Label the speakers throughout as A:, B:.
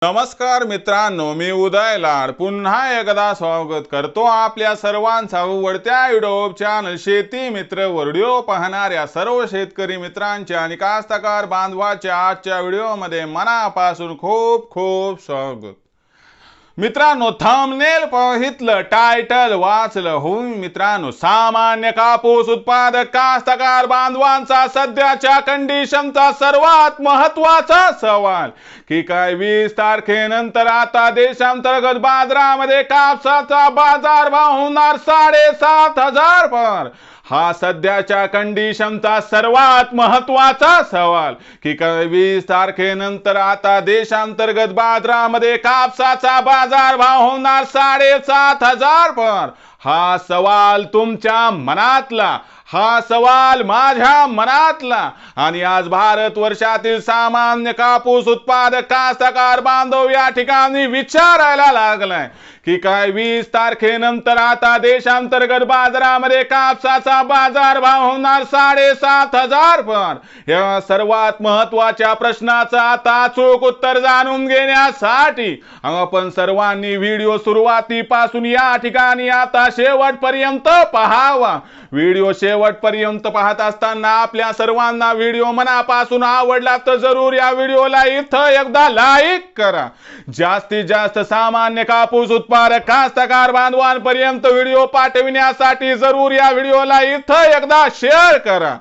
A: नमस्कार मित्रांनो, मी उदय लाड पुन्हा एकदा स्वागत करतो आपल्या सर्वांचा आवडत्या युट्यूब चॅनल शेती मित्र व्हिडिओ पाहणाऱ्या सर्व शेतकरी मित्रांचे आणि कास्तकार बांधवाच्या आजच्या व्हिडिओमध्ये मनापासून खूप खूप स्वागत। मित्रांनो, थंबनेल पाहितलं, टायटल वाचलं होऊन मित्रांनो, सामान्य कापूस उत्पादक कास्तकार बांधवांचा सध्याच्या कंडिशनचा सर्वात महत्त्वाचा सवाल की काय 20 तारखेनंतर आता देशांतर्गत बाजारामध्ये कापसाचा बाजारभाव होणार 7,500 पर। हा सध्याच्या कंडिशनचा सर्वात महत्त्वाचा सवाल की काय 20 तारखेनंतर आता देशांतर्गत बाजारामध्ये कापसाचा बाजारभाव होणार 7,500 पर। हा सवाल तुमच्या मनातला, हा सवाल माझ्या मनातला आणि आज भारत वर्षातील सामान्य कापूस उत्पादक कास्तकार बांधव या ठिकाणी विचारायला लागलाय की काय 20 तारखेनंतर आता देशांतर्गत बाजारामध्ये कापसाचा बाजारभाव होणार 7,500 पर। या सर्वात महत्त्वाच्या प्रश्नाचं आता अचूक उत्तर जाणून घेण्यासाठी आपण सर्वांनी व्हिडिओ सुरुवातीपासून या ठिकाणी आता शेवटपर्यंत पाहावा। व्हिडिओ शेवटपर्यंत पाहत असताना आपल्या सर्वांना व्हिडिओ मनापासून आवडला तर जरूर या व्हिडिओला इथं एकदा लाईक करा। जास्तीत जास्त सामान्य कापूस उत्पादक कास्तकार बांधवांपर्यंत व्हिडिओ पाठविण्यासाठी जरूर या व्हिडिओला इथं एकदा शेअर करा।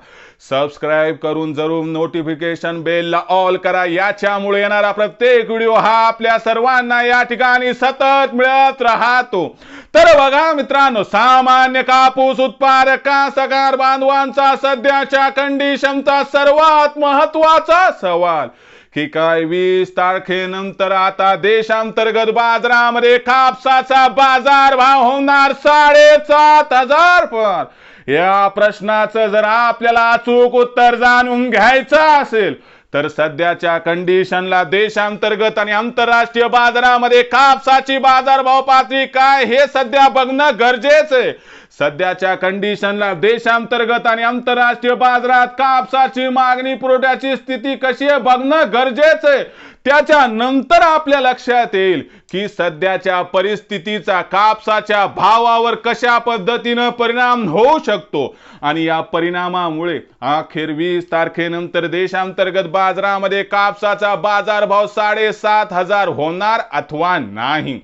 A: सबस्क्राइब करून जरूर नोटिफिकेशन बेलला ऑल करा, याच्यामुळे येणारा प्रत्येक व्हिडिओ हा आपल्या सर्वांना या ठिकाणी सतत मिळत राहतो। तर बघा मित्रांनो, सामान्य कापूस उत्पादक कास्तकार बांधवांचा सध्याच्या कंडिशनचा सर्वात महत्त्वाचा सवाल की काय 20 तारखेनंतर आता देशांतर्गत बाजारामध्ये कापसाचा बाजारभाव होणार 7,500 पर। या प्रश्नाचं जर आपल्याला अचूक उत्तर जाणून घ्यायचं असेल तर सध्याच्या कंडिशनला देशांतर्गत आणि आंतरराष्ट्रीय बाजारामध्ये कापसाची बाजारभाव पातळी काय हे सध्या बघणं गरजेचं आहे। सध्याच्या कंडिशनला देशांतर्गत आणि आंतरराष्ट्रीय बाजारात कापसाची मागणी पुरवठ्याची स्थिती कशी आहे बघणं गरजेचं आहे। त्याच्यानंतर आपल्या लक्षात येईल की सध्याच्या परिस्थितीचा कापसाच्या भावावर कशा पद्धतीने परिणाम होऊ शकतो आणि या परिणामामुळे अखेर 20 तारखेनंतर देशांतर्गत बाजारामध्ये कापसाचा बाजारभाव 7,500 होणार अथवा नाही।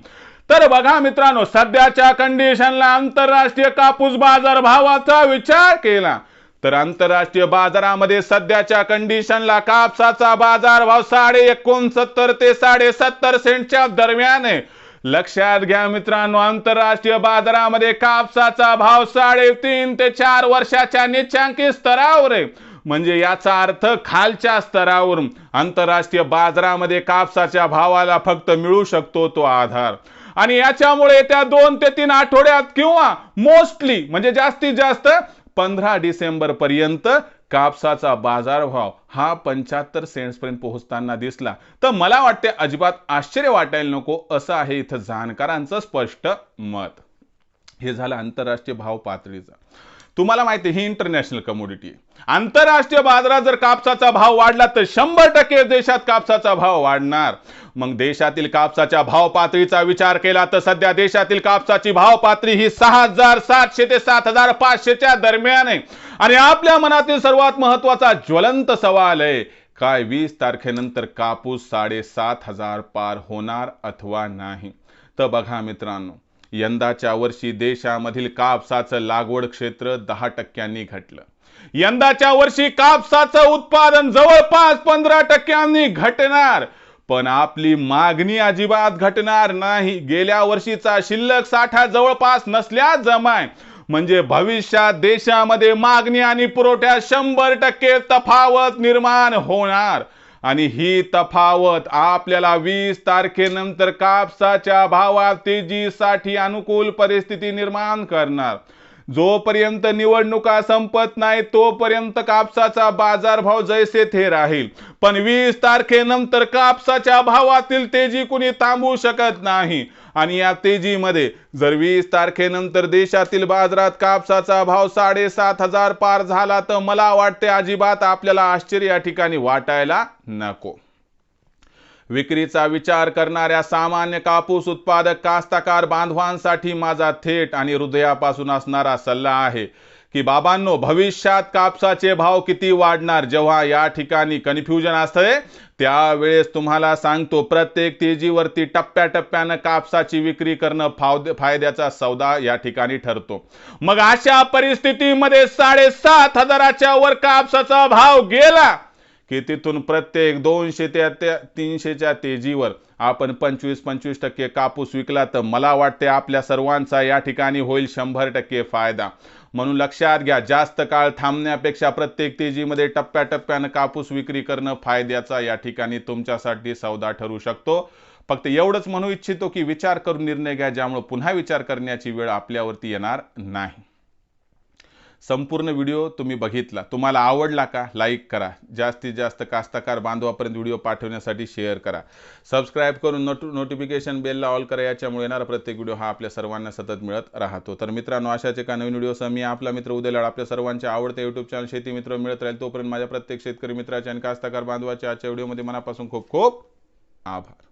A: तर बघा मित्रांनो, सध्याच्या कंडिशनला आंतरराष्ट्रीय कापूस बाजारभावाचा विचार केला तर आंतरराष्ट्रीय बाजारामध्ये सध्याच्या कंडिशनला कापसाचा बाजारभाव 69.5 ते 70.5 सेंटच्या दरम्यान आहे। लक्षात घ्या मित्रांनो, आंतरराष्ट्रीय बाजारामध्ये कापसाचा भाव 3.5 ते 4 वर्षाच्या निच्चांकी स्तरावर आहे। म्हणजे याचा अर्थ खालच्या स्तरावरून आंतरराष्ट्रीय बाजारामध्ये कापसाच्या भावाला फक्त मिळू शकतो तो आधार आणि याच्यामुळे त्या 2 ते 3 आठवड्यात किंवा मोस्टली म्हणजे जास्तीत जास्त 15 डिसेंबर पर्यंत कापसाचा बाजारभाव हा 75 सेंट्स पर्यंत पोहोचताना दिसला तर मला वाटते अजिबात आश्चर्य वाटायला नको असं आहे इथं जाणकारांचं स्पष्ट मत। हे झालं आंतरराष्ट्रीय भाव पातळीचं। तुम्हाला माहिती ही इंटरनॅशनल कमोडिटी आहे। आंतरराष्ट्रीय बाजारात जर कापसाचा भाव वाढला तर 100% देशात कापसाचा भाव वाढणार। मग देशातील कापसाच्या भाव पातळीचा विचार केला तर सध्या देशातील कापसाची भाव पातळी ही 6,700 ते 7,500 च्या दरम्यान आहे आणि आपल्या मनातील सर्वात महत्त्वाचा ज्वलंत सवाल आहे काय 20 तारखेनंतर कापूस 7,500 पार होणार अथवा नाही। तर बघा मित्रांनो, यंदाच्या वर्षी देशामधील कापसाचं लागवड क्षेत्र 10% घटलं। यंदाच्या वर्षी कापसाचं उत्पादन जवळपास 15% घटणार, पण आपली मागणी अजिबात घटणार नाही। गेल्या वर्षीचा शिल्लक साठा जवळपास नसल्या जमाय म्हणजे भविष्यात देशामध्ये मागणी आणि पुरवठ्यात 100% तफावत निर्माण होणार आणि ही तफावत आपल्याला 20 तारखेनंतर कापसाच्या भावात तेजीसाठी अनुकूल परिस्थिती निर्माण करणार। जोपर्यंत निवडणुका संपत नाही तोपर्यंत कापसाचा बाजारभाव जैसे थे राहील, पण 20 तारखेनंतर कापसाच्या भावातील तेजी कुणी थांबवू शकत नाही आणि या तेजीमध्ये जर 20 तारखेनंतर देशातील बाजारात कापसाचा भाव 7,500 पार झाला तर मला वाटते अजिबात आपल्याला आश्चर्य या ठिकाणी वाटायला नको। विक्रीचा विचार करणाऱ्या सामान्य कापूस उत्पादक कास्तकार बांधवांसाठी माझा थेट आणि हृदयापासून असणारा सल्ला आहे की बाबांनो, भविष्यात कापसाचे भाव किती वाढणार जेव्हा या ठिकाणी कन्फ्युजन असतंय, त्यावेळेस तुम्हाला सांगतो, प्रत्येक तेजीवरती टप्प्याटप्प्यानं कापसाची विक्री करणं फायद्याचा सौदा या ठिकाणी ठरतो. मग अशा परिस्थितीमध्ये 7,500च्या वर कापसाचा भाव गेला की तिथून प्रत्येक 200 ते 300च्या तेजीवर आपण 25% कापूस विकला तर मला वाटते आपल्या सर्वांचा या ठिकाणी होईल 100% फायदा. म्हणून लक्षात घ्या, जास्त काळ थांबण्यापेक्षा प्रत्येक तेजीमध्ये टप्प्याटप्प्यानं कापूस विक्री करणं फायद्याचा या ठिकाणी तुमच्यासाठी सौदा ठरू शकतो. फक्त एवढंच म्हणू इच्छितो की विचार करून निर्णय घ्या, ज्यामुळे पुन्हा विचार करण्याची वेळ आपल्यावरती येणार नाही. संपूर्ण व्हिडिओ तुम्ही बघितला, तुम्हाला आवडला का? लाईक करा. जास्तीत जास्त कास्तकार बांधवापर्यंत व्हिडिओ पाठवण्यासाठी शेअर करा. सबस्क्राईब करून नोटिफिकेशन बेलला ऑल करा, याच्यामुळे येणारा प्रत्येक व्हिडिओ हा आपल्या सर्वांना सतत मिळत राहतो. तर मित्रांनो, अशाच एका नवीन व्हिडिओसह मी आपला मित्र उदय लाड आपल्या सर्वांच्या आवडते यूट्यूब चॅनल शेती मित्र मिळत राहील. तोपर्यंत माझ्या प्रत्येक शेतकरी मित्राच्या आणि कास्तकार बांधवाच्या आजच्या व्हिडिओमध्ये मनापासून खूप खूप आभार.